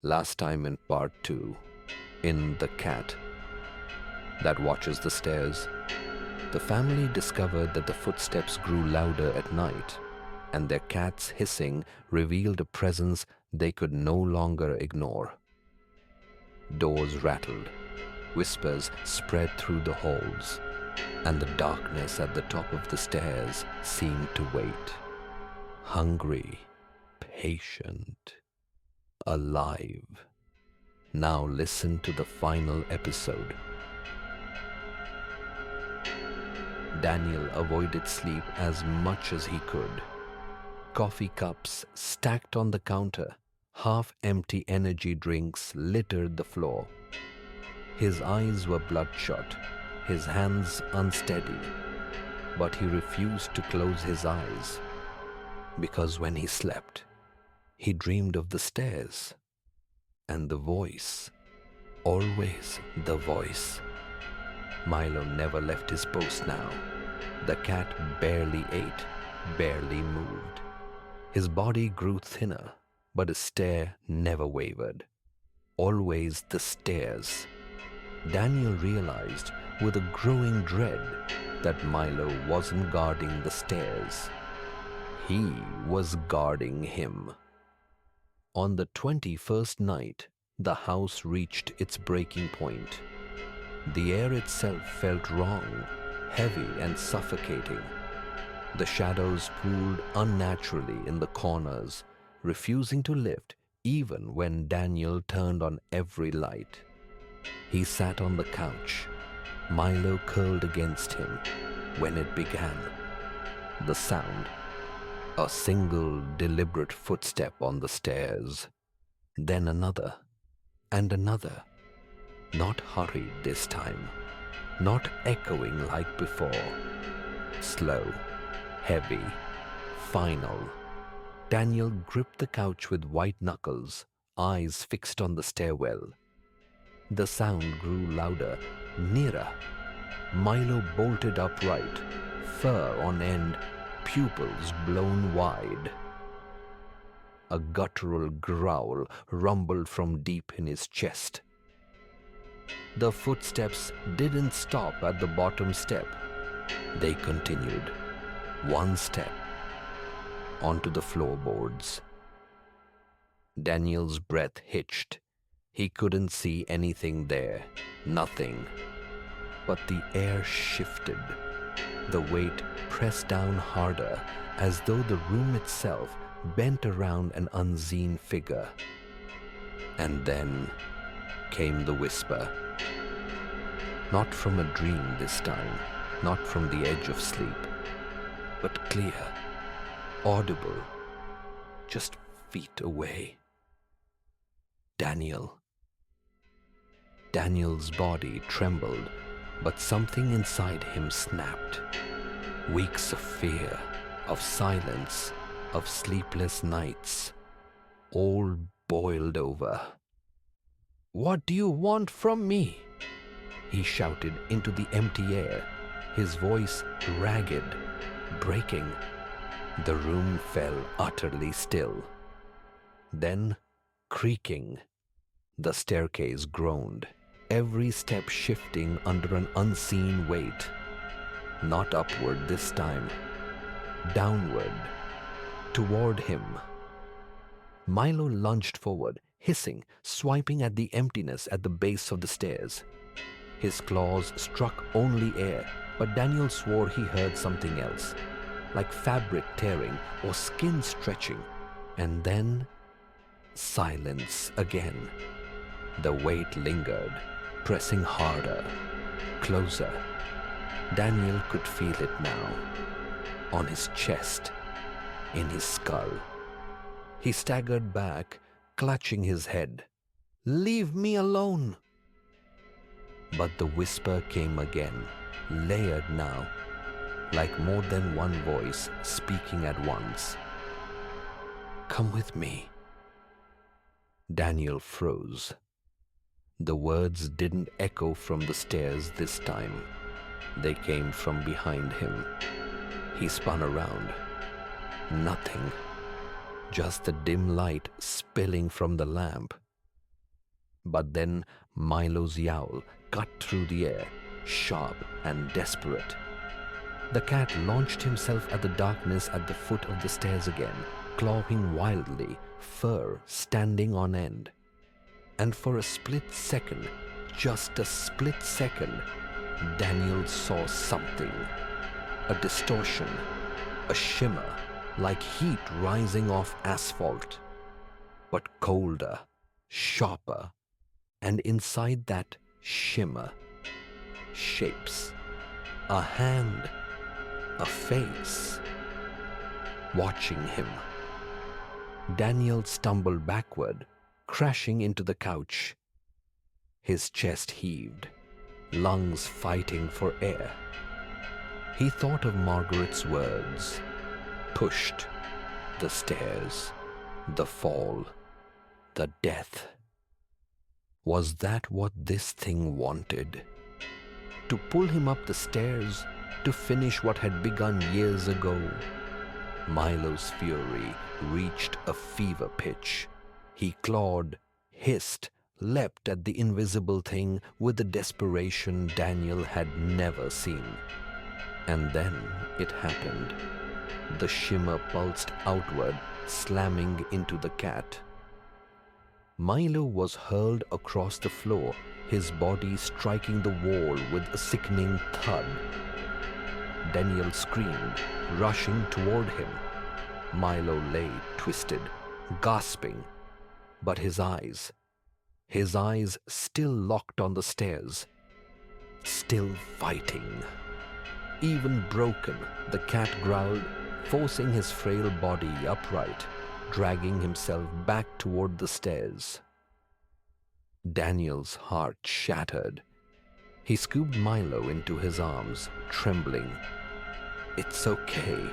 Last time in part 2, in The Cat That Watches the Stairs, the family discovered that the footsteps grew louder at night, and their cat's hissing revealed a presence they could no longer ignore. Doors rattled, whispers spread through the halls, and the darkness at the top of the stairs seemed to wait. Hungry, patient, alive. Now listen to the final episode. Daniel avoided sleep as much as he could. Coffee cups stacked on the counter, half-empty energy drinks littered the floor. His eyes were bloodshot, his hands unsteady, but he refused to close his eyes, because when he slept, he dreamed of the stairs and the voice, always the voice. Milo never left his post now. The cat barely ate, barely moved. His body grew thinner, but his stare never wavered. Always the stairs. Daniel realized with a growing dread that Milo wasn't guarding the stairs. He was guarding him. On the 21st night, the house reached its breaking point. The air itself felt wrong, heavy and suffocating. The shadows pooled unnaturally in the corners, refusing to lift even when Daniel turned on every light. He sat on the couch, Milo curled against him, when it began. The sound, a single deliberate footstep on the stairs, then another, and another. Not hurried this time, not echoing like before. Slow, heavy, final. Daniel gripped the couch with white knuckles, eyes fixed on the stairwell. The sound grew louder, nearer. Milo bolted upright, fur on end, pupils blown wide. A guttural growl rumbled from deep in his chest. The footsteps didn't stop at the bottom step. They continued, one step, onto the floorboards. Daniel's breath hitched. He couldn't see anything there, nothing. But the air shifted. The weight pressed down harder, as though the room itself bent around an unseen figure. And then came the whisper. Not from a dream this time, not from the edge of sleep, but clear, audible, just feet away. Daniel. Daniel's body trembled, but something inside him snapped. Weeks of fear, of silence, of sleepless nights, all boiled over. "What do you want from me?" he shouted into the empty air, his voice ragged, breaking. The room fell utterly still. Then, creaking, the staircase groaned, every step shifting under an unseen weight. Not upward this time, downward, toward him. Milo lunged forward, hissing, swiping at the emptiness at the base of the stairs. His claws struck only air, but Daniel swore he heard something else, like fabric tearing or skin stretching. And then, silence again. The weight lingered, pressing harder, closer. Daniel could feel it now, on his chest, in his skull. He staggered back, clutching his head. "Leave me alone!" But the whisper came again, layered now, like more than one voice speaking at once. "Come with me." Daniel froze. The words didn't echo from the stairs this time. They came from behind him. He spun around. Nothing. Just the dim light spilling from the lamp. But then Milo's yowl cut through the air, sharp and desperate. The cat launched himself at the darkness at the foot of the stairs again, clawing wildly, fur standing on end. And for a split second, just a split second, Daniel saw something. A distortion, a shimmer, like heat rising off asphalt, but colder, sharper, and inside that shimmer, shapes, a hand, a face, watching him. Daniel stumbled backward, crashing into the couch. His chest heaved, lungs fighting for air. He thought of Margaret's words, pushed, the stairs, the fall, the death. Was that what this thing wanted? To pull him up the stairs, to finish what had begun years ago? Milo's fury reached a fever pitch. He clawed, hissed, leapt at the invisible thing with a desperation Daniel had never seen. And then it happened. The shimmer pulsed outward, slamming into the cat. Milo was hurled across the floor, his body striking the wall with a sickening thud. Daniel screamed, rushing toward him. Milo lay twisted, gasping, but his eyes still locked on the stairs, still fighting. Even broken, the cat growled, forcing his frail body upright, dragging himself back toward the stairs. Daniel's heart shattered. He scooped Milo into his arms, trembling. "It's okay.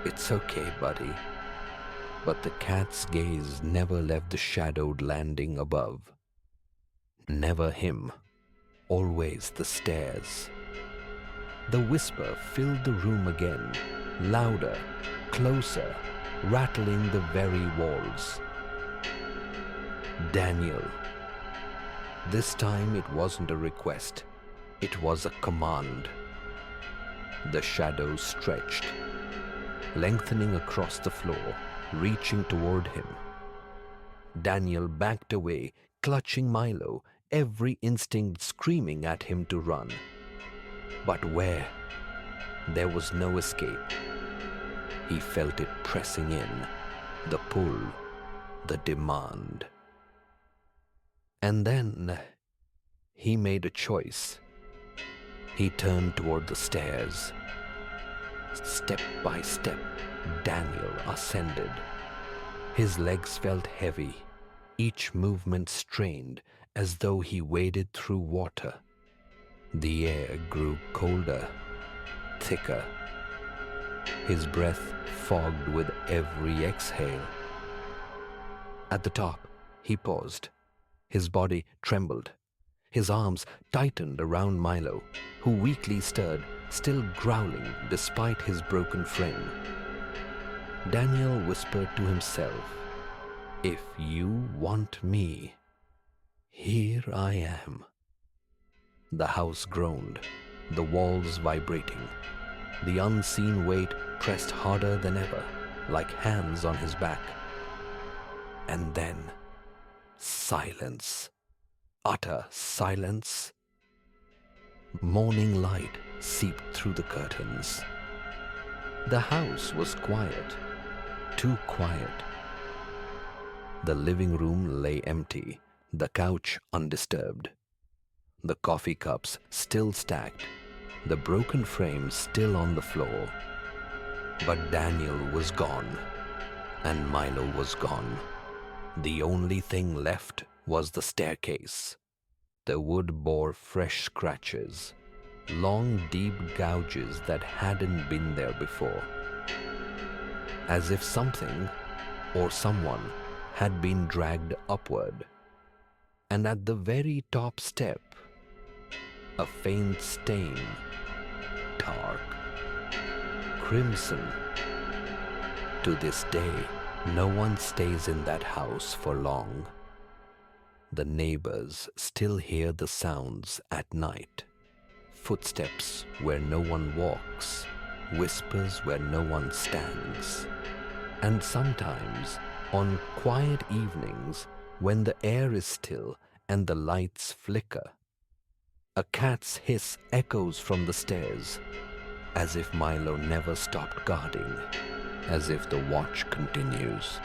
It's okay, buddy." But the cat's gaze never left the shadowed landing above. Never him. Always the stairs. The whisper filled the room again, louder, closer, rattling the very walls. Daniel. This time it wasn't a request. It was a command. The shadows stretched, lengthening across the floor, reaching toward him. Daniel backed away, clutching Milo, every instinct screaming at him to run. But where? There was no escape. He felt it pressing in, the pull, the demand. And then he made a choice. He turned toward the stairs. Step by step, Daniel ascended. His legs felt heavy, each movement strained, as though he waded through water. The air grew colder, thicker. His breath fogged with every exhale. At the top, he paused. His body trembled. His arms tightened around Milo, who weakly stirred, still growling despite his broken frame. Daniel whispered to himself, "If you want me, here I am." The house groaned, the walls vibrating. The unseen weight pressed harder than ever, like hands on his back. And then silence. Utter silence. Morning light seeped through the curtains. The house was quiet, too quiet. The living room lay empty, the couch undisturbed. The coffee cups still stacked, the broken frame still on the floor. But Daniel was gone, and Milo was gone. The only thing left was the staircase. The wood bore fresh scratches, long deep gouges that hadn't been there before. As if something or someone had been dragged upward. And at the very top step, a faint stain, dark, crimson. To this day, no one stays in that house for long. The neighbors still hear the sounds at night. Footsteps where no one walks, whispers where no one stands. And sometimes, on quiet evenings, when the air is still and the lights flicker, a cat's hiss echoes from the stairs, as if Milo never stopped guarding, as if the watch continues.